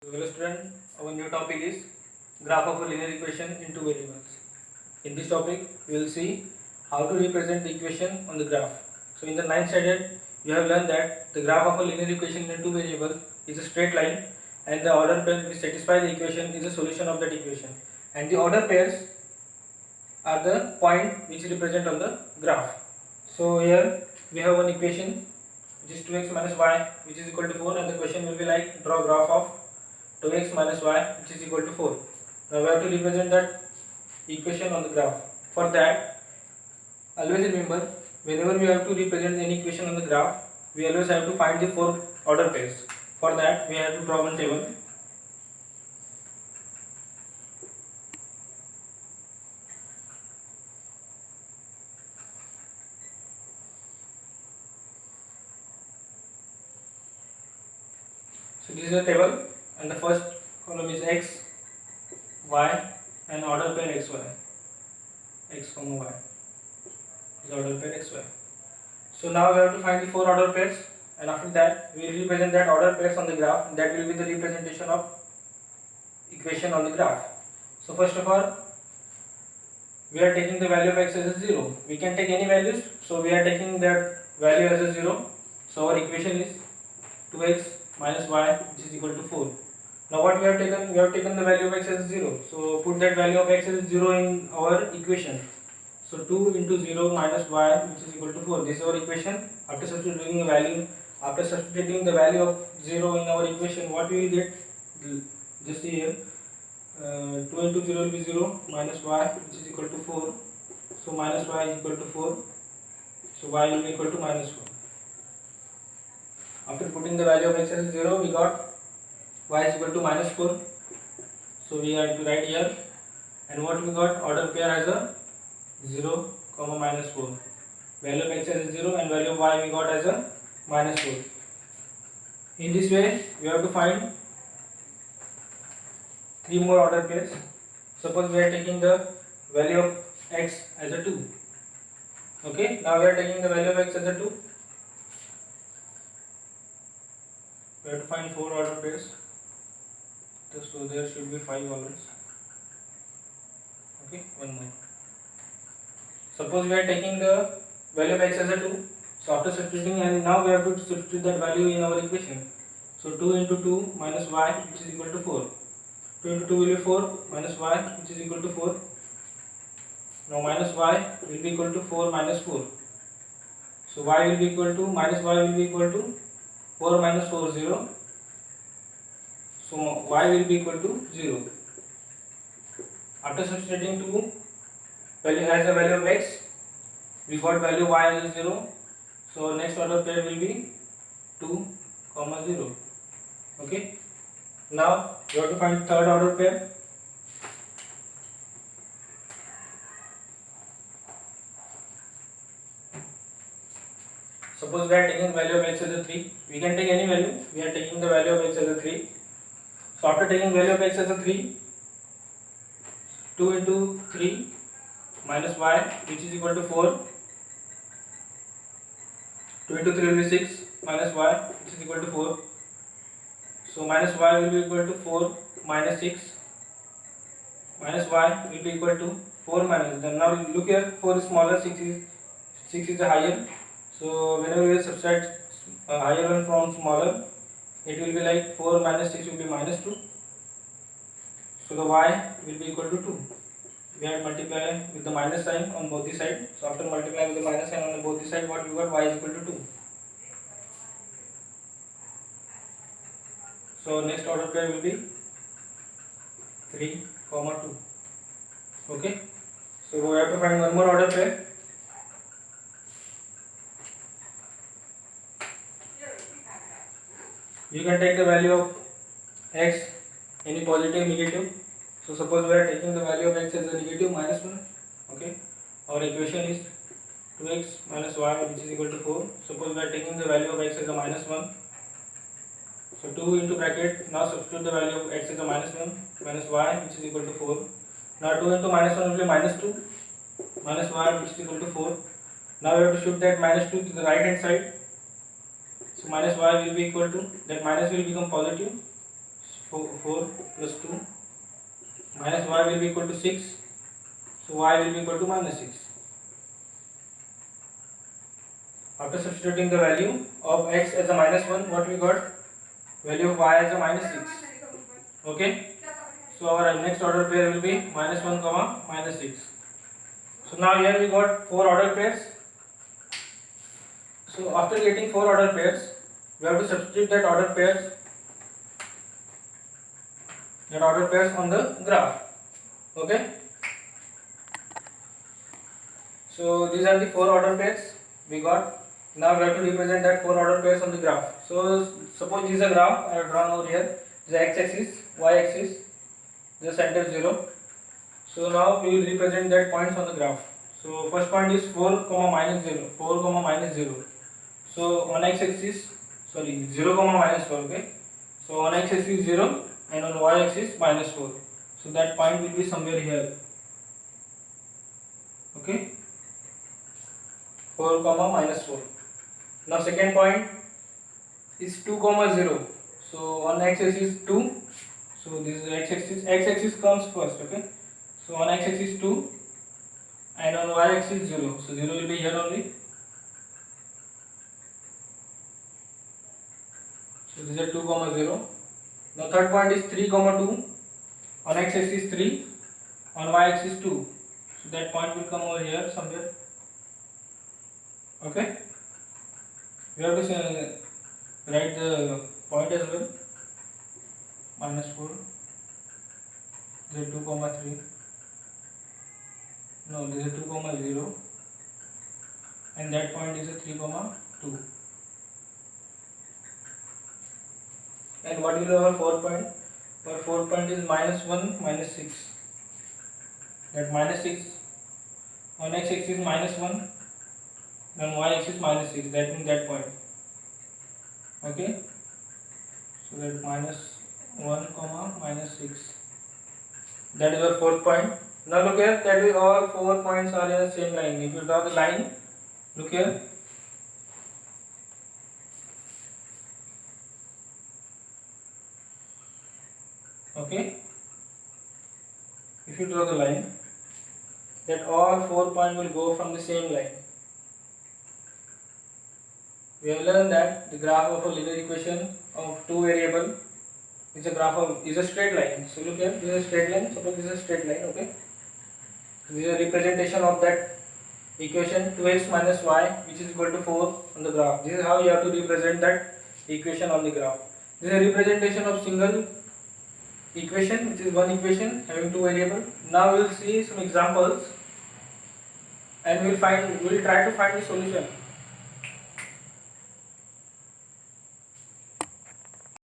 So hello student, our new topic is graph of a linear equation in two variables. In this topic, we will see how to represent the equation on the graph. So in the ninth standard, you have learned that the graph of a linear equation in two variables is a straight line, and the order pair which satisfy the equation is a solution of that equation. And the order pairs are the point which represent on the graph. So here we have one equation which is 2x minus y which is equal to 4, and the question will be like draw graph of 2x minus y which is equal to 4. Now we have to represent that equation on the graph. For that, always remember, whenever we have to represent any equation on the graph, we always have to find the four order pairs. For that, we have to draw one table. So this is a table, and the first column is x, y, and order pair xy, x comma y is order pair xy. So now we have to find the four order pairs, and after that we will represent that order pairs on the graph. That will be the representation of equation on the graph. So first of all, we are taking the value of x as a 0. We can take any values, so we are taking that value as a 0. So our equation is 2x minus y which is equal to 4. Now what we have taken? We have taken the value of x as 0. So put that value of x as 0 in our equation. So 2 into 0 minus y which is equal to 4. This is our equation. After substituting the value of 0 in our equation, what we will get? Just see here. 2 into 0 will be 0 minus y which is equal to 4. So minus y is equal to 4. So y will be equal to minus 4. After putting the value of x as 0, we got y is equal to minus 4. So we have to write here, and what we got? Order pair as a 0 comma minus 4. Value of x as 0 and value of y we got as a minus 4. In this way, we have to find three more order pairs. Suppose we are taking the value of x as a 2. Okay, now we are taking the value of x as a 2. We have to find four order pairs. So there should be 5 orders. Okay, one more. Suppose we are taking the value of x as a 2. So after substituting, and now we have to substitute that value in our equation. So 2 into 2 minus y which is equal to 4. 2 into 2 will be 4 minus y which is equal to 4. Now minus y will be equal to 4 minus 4. So y will be equal to, minus y will be equal to 4 minus 4, 0. So y will be equal to 0. After substituting 2 value as the value of x, we got value y as 0. So next order pair will be 2 comma 0. Okay. Now you have to find third order pair. Suppose we are taking value of x as a 3. We can take any value. We are taking the value of x as a 3. So after taking value of x as a 3, 2 into 3 minus y which is equal to 4. 2 into 3 will be 6 minus y which is equal to 4. So minus y will be equal to 4 minus 6. Minus y will be equal to 4 minus. Then now look here, 4 is smaller, 6 is higher. So whenever we subtract higher one from smaller, it will be like 4 minus 6 will be minus 2. So the y will be equal to 2. We have multiplied with the minus sign on both the sides. So after multiplying with the minus sign on both the sides, what we got? Y is equal to 2. So next order pair will be 3 comma 2. Okay. So we have to find one more order pair. You can take the value of x, any positive, negative. So suppose we are taking the value of x as a negative, minus 1. Okay. Our equation is 2x minus y which is equal to 4. Suppose we are taking the value of x as a minus 1. So 2 into bracket, now substitute the value of x as a minus 1 minus y which is equal to 4. Now 2 into minus 1 will be minus 2 minus y which is equal to 4. Now we have to shift that minus 2 to the right hand side. So minus y will be equal to, that minus will become positive, 4 plus 2 minus y will be equal to 6. So y will be equal to minus 6. After substituting the value of x as a minus 1, what we got? Value of y as a minus 6. Okay. So our next order pair will be minus 1 comma minus 6. So now here we got 4 order pairs. So after getting 4 order pairs, we have to substitute that order pairs on the graph. Okay. So these are the 4 order pairs we got. Now we have to represent that 4 order pairs on the graph. So suppose this is a graph I have drawn over here. The x-axis, y-axis, the center 0. So now we will represent that points on the graph. So first point is 4 comma minus 0, 4 comma minus 0. So on x-axis, 0 comma minus 4. Okay. So on x-axis 0 and on y-axis minus 4. So that point will be somewhere here. Okay. 4 comma minus 4. Now second point is 2 comma 0. So on x-axis 2. So this is x-axis. X-axis comes first. Okay. So on x-axis 2 and on y-axis 0. So 0 will be here only. So this is 2 comma 0. Now third point is 3 comma 2. On x-axis 3, on y-axis 2. So that point will come over here somewhere. Okay. We have to write the point as well. Minus 4. This is 2 comma 3. No, this is 2 comma 0. And that point is a 3 comma 2. And what will be our 4 point? Our 4 point is minus 1 minus 6. That minus 6 on x axis minus 1 and y axis minus 6. That means that point. Okay. So that minus 1 comma minus 6. That is our 4th point. Now look here, that is all 4 points are in the same line. If you draw the line, look here. Okay. If you draw the line, that all 4 points will go from the same line. We have learned that the graph of a linear equation of two variable is a straight line. So look here, this is a straight line. Suppose this is a straight line. Okay. This is a representation of that equation 2x minus y, which is equal to 4 on the graph. This is how you have to represent that equation on the graph. This is a representation of single equation, which is one equation having two variables. Now we will see some examples and we will try to find the solution.